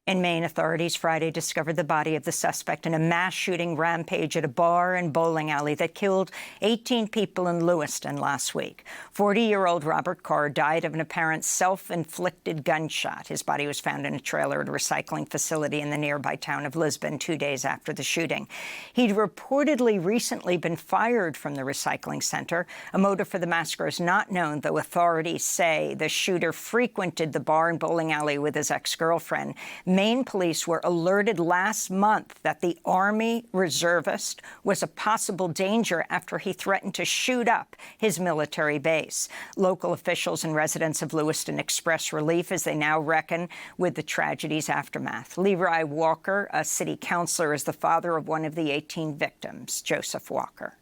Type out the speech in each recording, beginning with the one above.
In Maine, authorities Friday discovered the body of the suspect in a mass shooting rampage at a bar and bowling alley that killed 18 people in Lewiston last week. 40-year-old Robert Carr died of an apparent self-inflicted gunshot. His body was found in a trailer at a recycling facility in the nearby town of Lisbon 2 days after the shooting. He'd reportedly recently been fired from the recycling center. A motive for the massacre is not known, though authorities say the shooter frequented the bar and bowling alley with his ex-girlfriend. Maine police were alerted last month that the Army reservist was a possible danger after he threatened to shoot up his military base. Local officials and residents of Lewiston express relief as they now reckon with the tragedy's aftermath. Leroy Walker, a city councilor, is the father of one of the 18 victims, Joseph Walker.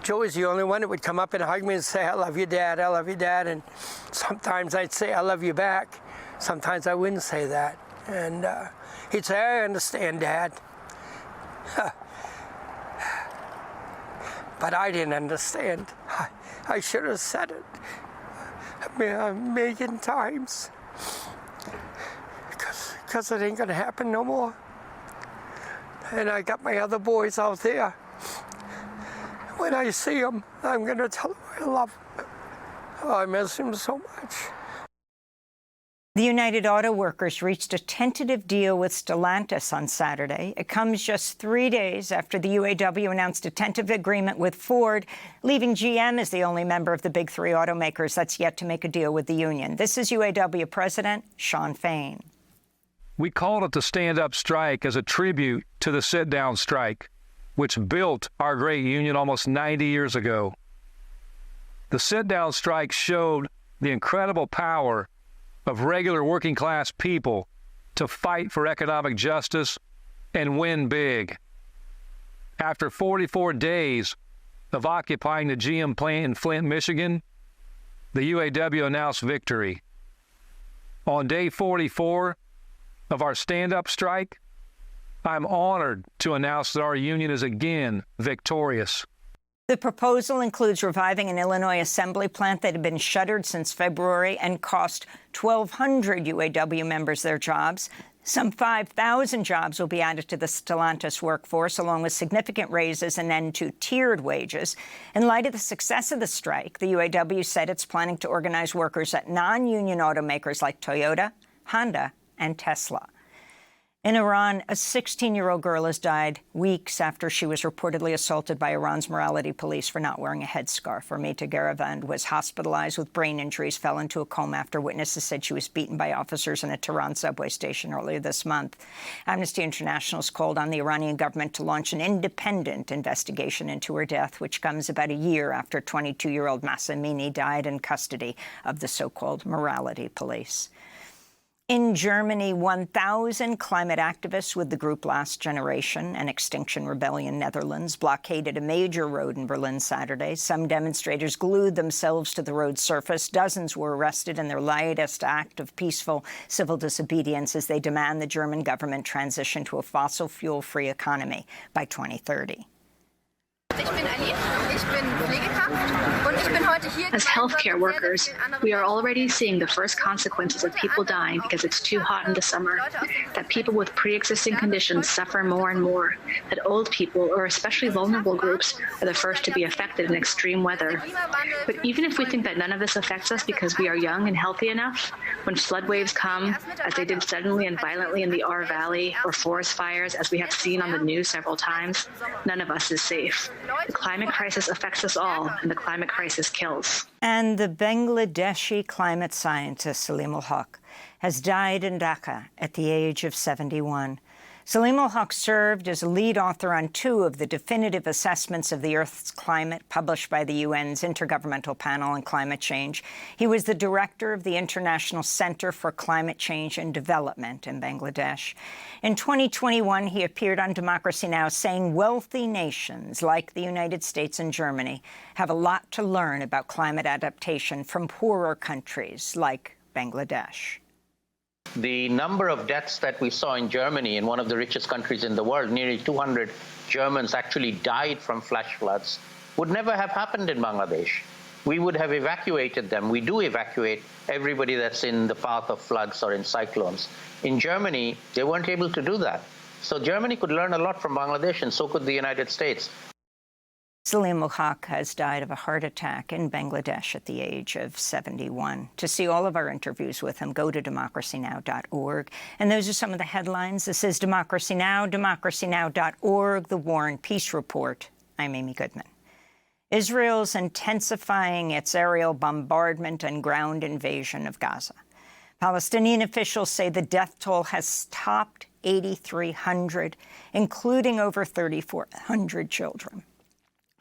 Joe was the only one that would come up and hug me and say, "I love you, Dad, I love you, Dad." And sometimes I'd say, "I love you back." Sometimes I wouldn't say that. And he'd say, "I understand, Dad." But I didn't understand. I should have said it a million times. Because it ain't going to happen no more. And I got my other boys out there. When I see them, I'm going to tell them I love them. Oh, I miss him so much. The United Auto Workers reached a tentative deal with Stellantis on Saturday. It comes just 3 days after the UAW announced a tentative agreement with Ford, leaving GM as the only member of the big three automakers that's yet to make a deal with the union. This is UAW President Shawn Fain. We called it the stand-up strike as a tribute to the sit-down strike, which built our great union almost 90 years ago. The sit-down strike showed the incredible power of regular working-class people to fight for economic justice and win big. After 44 days of occupying the GM plant in Flint, Michigan, the UAW announced victory. On day 44 of our stand-up strike, I'm honored to announce that our union is again victorious. The proposal includes reviving an Illinois assembly plant that had been shuttered since February and cost 1,200 UAW members their jobs. Some 5,000 jobs will be added to the Stellantis workforce, along with significant raises and end to tiered wages. In light of the success of the strike, the UAW said it's planning to organize workers at non-union automakers like Toyota, Honda, and Tesla. In Iran, a 16-year-old girl has died weeks after she was reportedly assaulted by Iran's morality police for not wearing a headscarf. Ramita Garavand was hospitalized with brain injuries, fell into a coma after witnesses said she was beaten by officers in a Tehran subway station earlier this month. Amnesty International has called on the Iranian government to launch an independent investigation into her death, which comes about a year after 22-year-old Mahsa Amini died in custody of the so-called morality police. In Germany, 1,000 climate activists with the group Last Generation and Extinction Rebellion Netherlands blockaded a major road in Berlin Saturday. Some demonstrators glued themselves to the road's surface. Dozens were arrested in their latest act of peaceful civil disobedience as they demand the German government transition to a fossil fuel-free economy by 2030. As healthcare workers, we are already seeing the first consequences of people dying because it's too hot in the summer, that people with pre-existing conditions suffer more and more, that old people, or especially vulnerable groups, are the first to be affected in extreme weather. But even if we think that none of this affects us because we are young and healthy enough, when flood waves come, as they did suddenly and violently in the Ahr Valley, or forest fires, as we have seen on the news several times, none of us is safe. The climate crisis affects us all, and the climate crisis kills. And the Bangladeshi climate scientist Salim ul-Haq has died in Dhaka at the age of 71. Salim ul-Haq served as a lead author on 2 of the definitive assessments of the Earth's climate published by the UN's Intergovernmental Panel on Climate Change. He was the director of the International Center for Climate Change and Development in Bangladesh. In 2021, he appeared on Democracy Now! Saying wealthy nations like the United States and Germany have a lot to learn about climate adaptation from poorer countries like Bangladesh. The number of deaths that we saw in Germany, in one of the richest countries in the world, nearly 200 Germans actually died from flash floods, would never have happened in Bangladesh. we would have evacuated them. We do evacuate everybody that's in the path of floods or in cyclones. In Germany, they weren't able to do that. So Germany could learn a lot from Bangladesh, and so could the United States. Salim Muhaq has died of a heart attack in Bangladesh at the age of 71. To see all of our interviews with him, go to democracynow.org. And those are some of the headlines. This is Democracy Now!, democracynow.org, The War and Peace Report. I'm Amy Goodman. Israel's intensifying its aerial bombardment and ground invasion of Gaza. Palestinian officials say the death toll has topped 8,300, including over 3,400 children.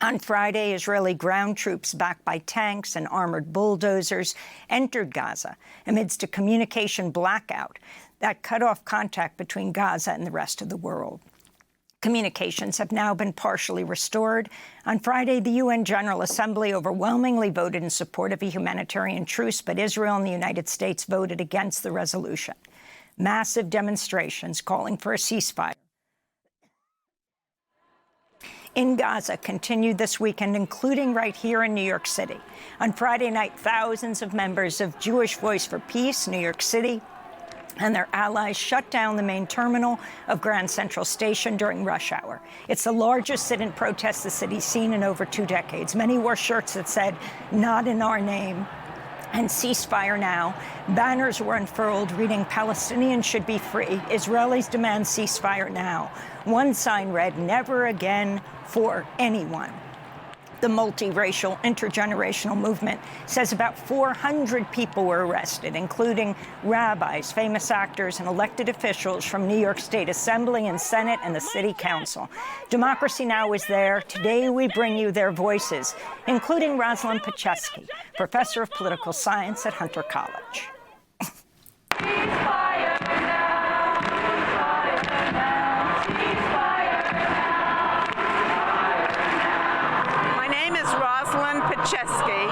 On Friday, Israeli ground troops backed by tanks and armored bulldozers entered Gaza amidst a communication blackout that cut off contact between Gaza and the rest of the world. Communications have now been partially restored. On Friday, the UN General Assembly overwhelmingly voted in support of a humanitarian truce, but Israel and the United States voted against the resolution. Massive demonstrations calling for a ceasefire in Gaza continued this weekend, including right here in New York City. On Friday night, thousands of members of Jewish Voice for Peace, New York City, and their allies shut down the main terminal of Grand Central Station during rush hour. It's the largest sit-in protest the city's seen in over 2 decades. Many wore shirts that said, "Not in our name," and "Ceasefire now." Banners were unfurled reading, "Palestinians should be free. Israelis demand ceasefire now." One sign read, "Never again for anyone." The multiracial, intergenerational movement says about 400 people were arrested, including rabbis, famous actors, and elected officials from New York State Assembly and Senate and the City Council. Democracy Now! Is there. Today we bring you their voices, including Rosalind Paczewski, professor of political science at Hunter College. Paczewski.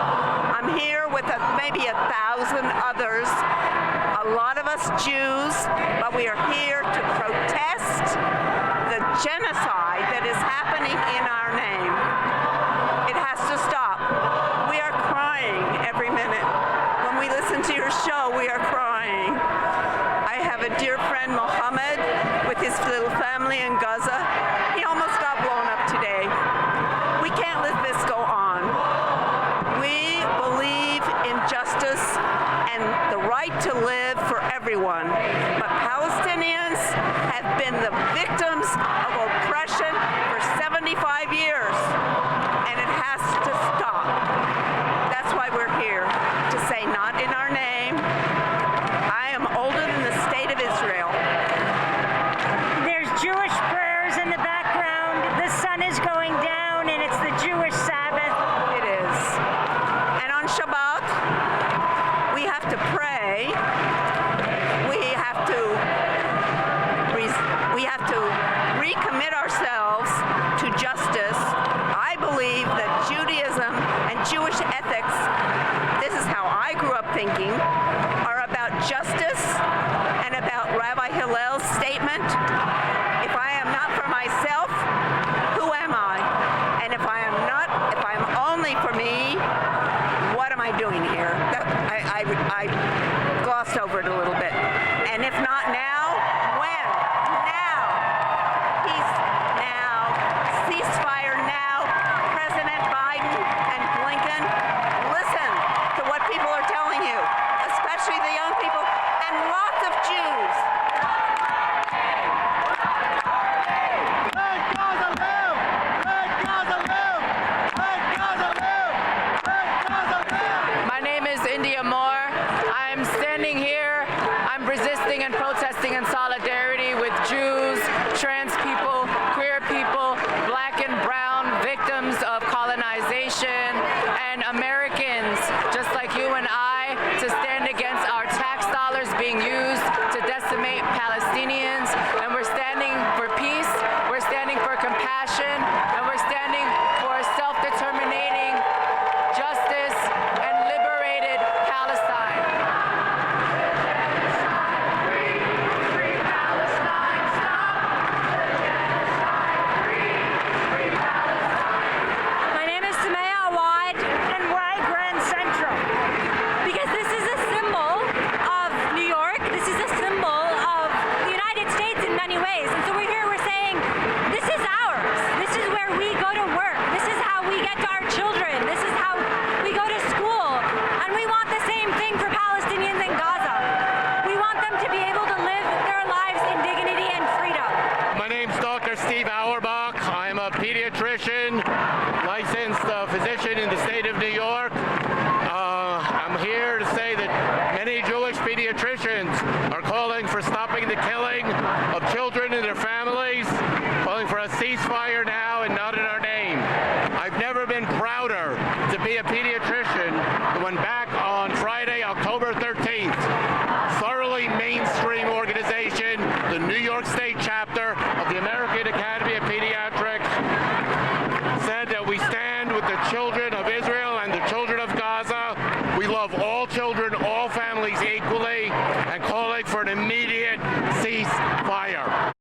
I'm here with maybe 1,000 others, a lot of us Jews, but we are here to protest the genocide that is happening in our name. It has to stop. We are crying every minute. When we listen to your show, we are crying. I have a dear friend, Mohammed, with his little family in Gaza. He almost got blown up today. We can't let this go on. We believe in justice and the right to live for everyone. But Palestinians have been the victims of oppression for 75 years, and it has to stop. That's why we're here, to say not in our name. I am older than the state of Israel. There's Jewish prayers in the background. The sun is going down, and it's the Jewish Sabbath. It is. And on Shabbat, we have to pray. We have to recommit ourselves to justice. I believe that Judaism and Jewish ethics, this is how I grew up thinking, are about justice and about Rabbi Hillel's statement, if I am not for myself, who am I? And if I'm only for me, what am I doing here? I glossed over it a little bit. And if not now, when? Now. Peace now. Ceasefire now. President Biden and Blinken, listen to what people are telling you, especially the young people and lots of Jews. Let Gaza live! Let Gaza live! Let Gaza live! Let Gaza live! My name is India Moore. I'm standing here. I'm resisting and protesting in solidarity with Jews, trans people, queer people, black and brown victims of colonization, and Americans just like you and I to stand against our tax dollars being used to decimate Palestinians. And we're standing for peace, we're standing for compassion, and we're standing for self-determinating justice and liberated Palestine. Free Palestine, stop! the killing of children and their families, calling for a ceasefire now and not in our name. I've never been prouder to be a pediatrician than when back on Friday, October 13th, thoroughly mainstream organization, the New York State chapter of the American Academy of Pediatrics, said that we stand with the children of Israel and the children of Gaza. We love all children, all families equally, and calling for an immediate ceasefire.